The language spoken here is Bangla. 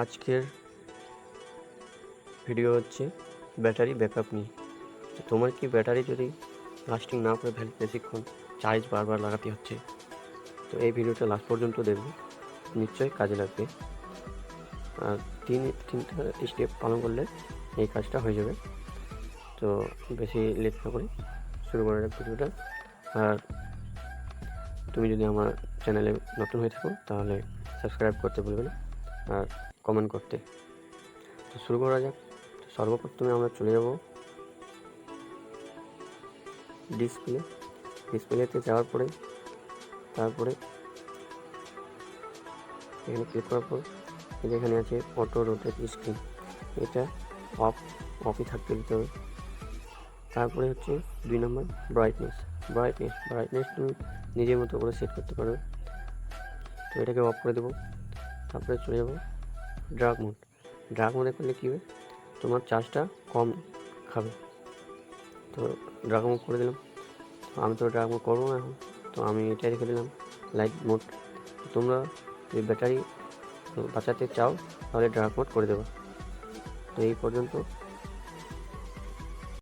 আজকের ভিডিও হচ্ছে ব্যাটারি ব্যাকআপ নিয়ে। তো তোমার কি ব্যাটারি যদি লাস্টিং না করে বেশিক্ষণ চার্জ বারবার লাগাতে হচ্ছে, তো এই ভিডিওটা লাস্ট পর্যন্ত দেখবে, নিশ্চয়ই কাজে লাগবে। আর তিনটা স্টেপ পালন করলে এই কাজটা হয়ে যাবে। তো বেশি লেট না করে শুরু করা যাক ভিডিওটা। আর তুমি যদি আমার চ্যানেলে নতুন হয়ে থাকো তাহলে সাবস্ক্রাইব করতে ভুলবে না, আর কমেন্ট করতে। তো শুরু করা যাক। তো সর্বপ্রথমে আমরা চলে যাব ডিসপ্লেতে যাওয়ার পরে তারপরে এখানে ক্লিক করার পর এখানে আছে অটো রোটেট স্ক্রিন, এটা অফই থাকতে দিতে হবে। তারপরে হচ্ছে 2 নম্বর ব্রাইটনেস তুমি নিজের মতো করে সেট করতে পারবে। তো এটাকে অফ করে দেবো। তারপরে চলে যাব ডার্ক মোডে করলে কী হবে, তোমার চার্জটা কম খাবে। তো ডার্ক মোড করে দিলাম। আমি তো ডার্ক মোড করবো না এখন, তো আমি এটাই রেখে দিলাম লাইট মোড। তোমরা যদি ব্যাটারি বাঁচাতে চাও তাহলে ডার্ক মোড করে দেবো। তো এই পর্যন্ত